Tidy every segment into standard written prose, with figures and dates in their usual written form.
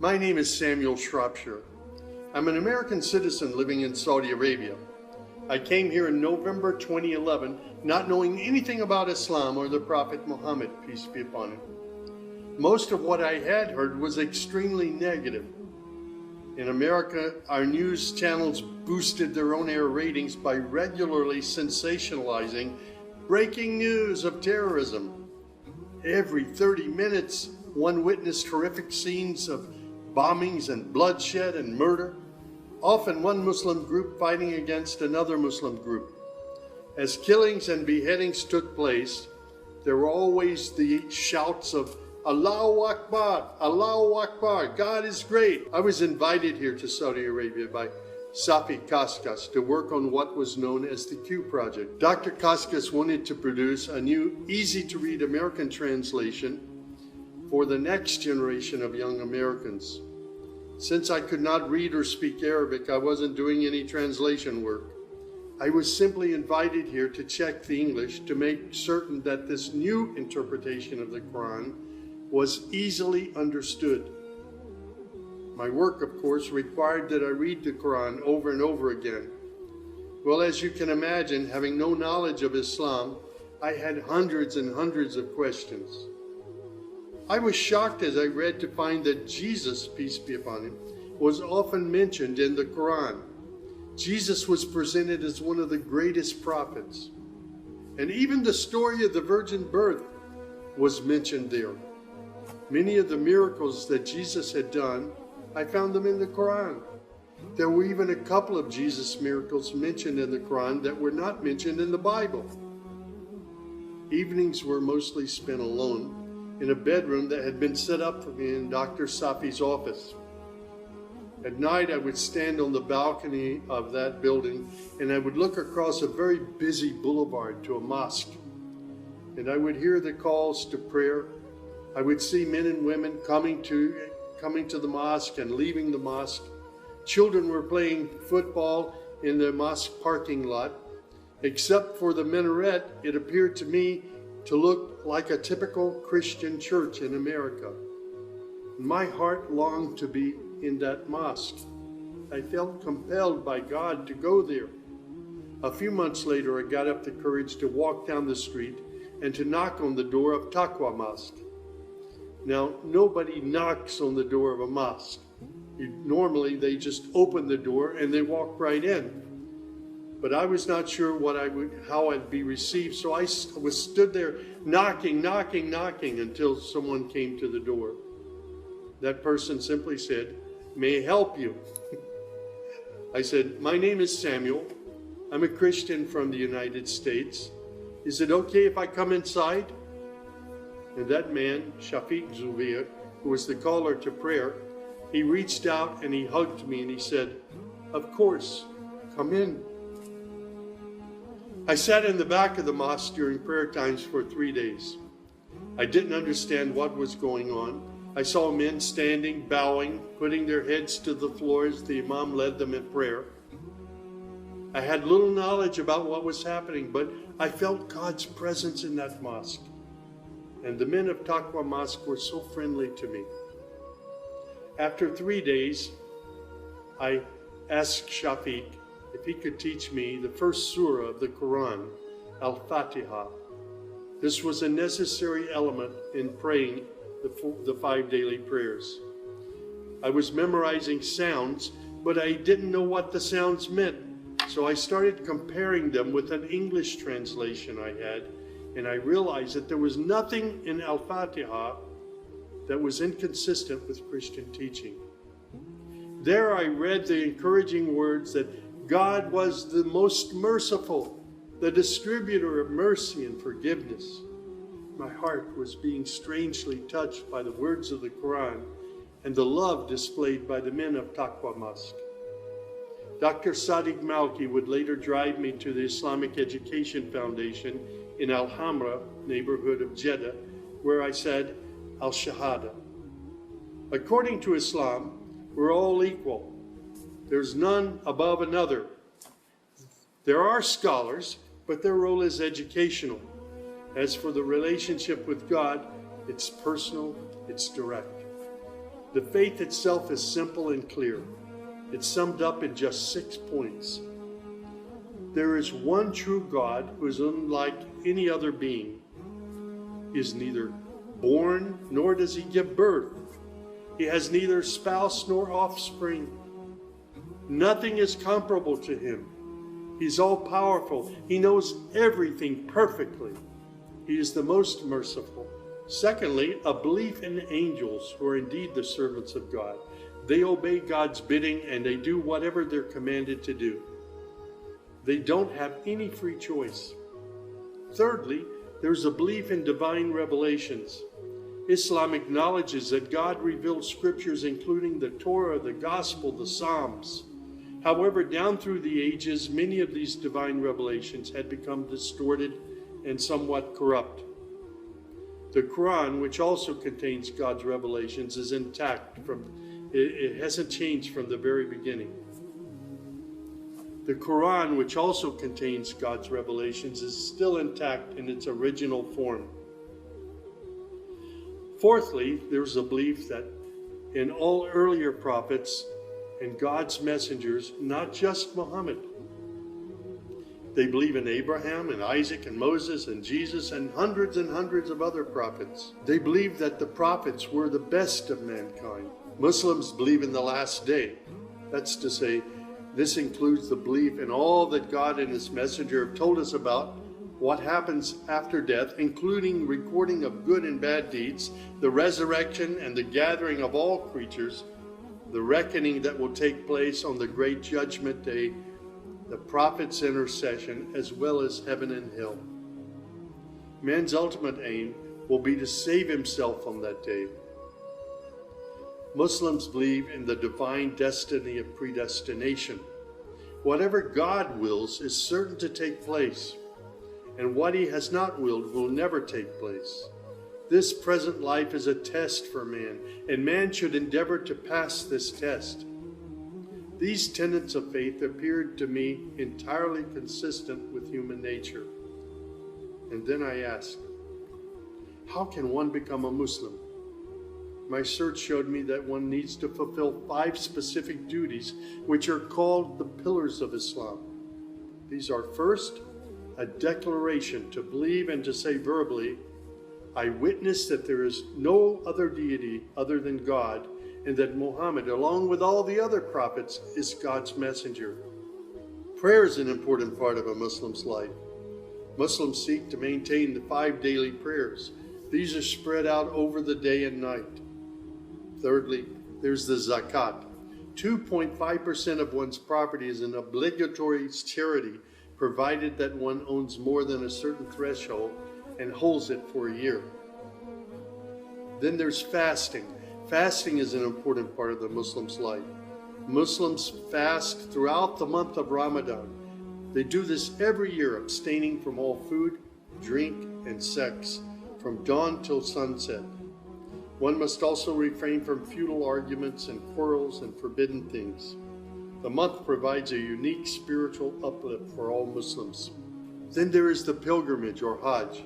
My name is Samuel Shropshire. I'm an American citizen living in Saudi Arabia. I came here in November 2011, not knowing anything about Islam or the Prophet Muhammad, peace be upon him. Most of what I had heard was extremely negative. In America, our news channels boosted their on-air ratings by regularly sensationalizing breaking news of terrorism. Every 30 minutes, one witnessed horrific scenes of bombings and bloodshed and murder, often one Muslim group fighting against another Muslim group. As killings and beheadings took place, there were always the shouts of Allahu Akbar, Allahu Akbar, God is great. I was invited here to Saudi Arabia by Safi Kaskas to work on what was known as the Q Project. Dr. Kaskas wanted to produce a new, easy-to-read American translation for the next generation of young Americans. Since I could not read or speak Arabic, I wasn't doing any translation work. I was simply invited here to check the English to make certain that this new interpretation of the Quran was easily understood. My work, of course, required that I read the Quran over and over again. Well, as you can imagine, having no knowledge of Islam, I had hundreds and hundreds of questions. I was shocked as I read to find that Jesus, peace be upon him, was often mentioned in the Quran. Jesus was presented as one of the greatest prophets. And even the story of the virgin birth was mentioned there. Many of the miracles that Jesus had done, I found them in the Quran. There were even a couple of Jesus miracles mentioned in the Quran that were not mentioned in the Bible. Evenings were mostly spent alone in a bedroom that had been set up for me in Dr. Safi's office. At night, I would stand on the balcony of that building and I would look across a very busy boulevard to a mosque. And I would hear the calls to prayer. I would see men and women coming to the mosque and leaving the mosque. Children were playing football in the mosque parking lot. Except for the minaret, it appeared to me to look like a typical Christian church in America. My heart longed to be in that mosque. I felt compelled by God to go there. A few months later, I got up the courage to walk down the street and to knock on the door of Taqwa Mosque. Now, nobody knocks on the door of a mosque. Normally, they just open the door and they walk right in. But I was not sure how I'd be received, so I stood there knocking until someone came to the door. That person simply said, "May I help you?" I said, "My name is Samuel. I'm a Christian from the United States. Is it okay if I come inside?" And that man, Shafiq Zubair, who was the caller to prayer, he reached out and he hugged me and he said, "Of course, come in." I sat in the back of the mosque during prayer times for 3 days. I didn't understand what was going on. I saw men standing, bowing, putting their heads to the floor as the Imam led them in prayer. I had little knowledge about what was happening, but I felt God's presence in that mosque. And the men of Taqwa Mosque were so friendly to me. After 3 days, I asked Shafiq if he could teach me the first surah of the Quran, Al-Fatiha. This was a necessary element in praying the 5 daily prayers. I was memorizing sounds, but I didn't know what the sounds meant. So I started comparing them with an English translation I had, and I realized that there was nothing in Al-Fatiha that was inconsistent with Christian teaching. There I read the encouraging words that God was the most merciful, the distributor of mercy and forgiveness. My heart was being strangely touched by the words of the Quran and the love displayed by the men of Taqwa Mosque. Dr. Sadiq Malki would later drive me to the Islamic Education Foundation in Al-Hamra, neighborhood of Jeddah, where I said Al-Shahada. According to Islam, we're all equal. There's none above another. There are scholars, but their role is educational. As for the relationship with God, it's personal, it's direct. The faith itself is simple and clear. It's summed up in just 6 points. There is one true God who is unlike any other being. He is neither born nor does he give birth. He has neither spouse nor offspring. Nothing is comparable to him. He's all-powerful. He knows everything perfectly. He is the most merciful. Secondly, a belief in angels who are indeed the servants of God. They obey God's bidding and they do whatever they're commanded to do. They don't have any free choice. Thirdly, there's a belief in divine revelations. Islam acknowledges that God revealed scriptures including the Torah, the Gospel, the Psalms. However, down through the ages, many of these divine revelations had become distorted and somewhat corrupt. The Quran, which also contains God's revelations, is intact. It hasn't changed from the very beginning. The Quran, which also contains God's revelations, is still intact in its original form. Fourthly, there's a belief that in all earlier prophets and God's messengers, not just Muhammad. They believe in Abraham and Isaac and Moses and Jesus and hundreds of other prophets. They believe that the prophets were the best of mankind. Muslims believe in the last day. That's to say, this includes the belief in all that God and his messenger have told us about what happens after death, including recording of good and bad deeds, the resurrection and the gathering of all creatures, the reckoning that will take place on the great judgment day, the prophet's intercession, as well as heaven and hell. Man's ultimate aim will be to save himself on that day. Muslims believe in the divine destiny of predestination. Whatever God wills is certain to take place, and what he has not willed will never take place. This present life is a test for man, and man should endeavor to pass this test. These tenets of faith appeared to me entirely consistent with human nature. And then I asked, how can one become a Muslim? My search showed me that one needs to fulfill 5 specific duties, which are called the pillars of Islam. These are: first, a declaration to believe and to say verbally, I witness that there is no other deity other than God, and that Muhammad, along with all the other prophets, is God's messenger. Prayer is an important part of a Muslim's life. Muslims seek to maintain the 5 daily prayers. These are spread out over the day and night. Thirdly, there's the zakat. 2.5% of one's property is an obligatory charity, provided that one owns more than a certain threshold and holds it for a year. Then there's fasting. Fasting is an important part of the Muslim's life. Muslims fast throughout the month of Ramadan. They do this every year, abstaining from all food, drink, and sex, from dawn till sunset. One must also refrain from futile arguments and quarrels and forbidden things. The month provides a unique spiritual uplift for all Muslims. Then there is the pilgrimage or Hajj.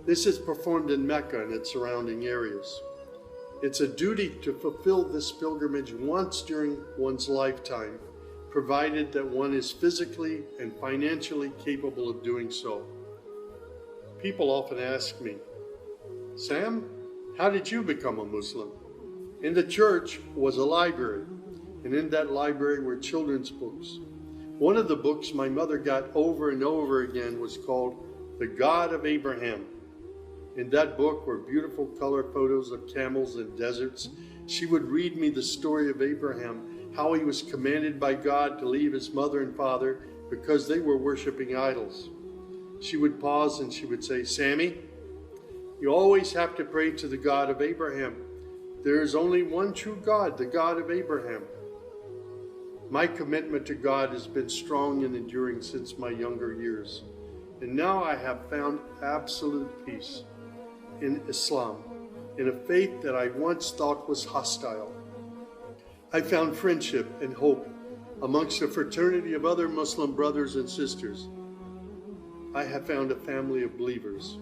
This is performed in Mecca and its surrounding areas. It's a duty to fulfill this pilgrimage once during one's lifetime, provided that one is physically and financially capable of doing so. People often ask me, Sam, how did you become a Muslim? In the church was a library, and in that library were children's books. One of the books my mother got over and over again was called The God of Abraham. In that book were beautiful color photos of camels and deserts. She would read me the story of Abraham, how he was commanded by God to leave his mother and father because they were worshiping idols. She would pause and she would say, Sammy, you always have to pray to the God of Abraham. There is only one true God, the God of Abraham. My commitment to God has been strong and enduring since my younger years. And now I have found absolute peace in Islam, in a faith that I once thought was hostile. I found friendship and hope amongst a fraternity of other Muslim brothers and sisters. I have found a family of believers.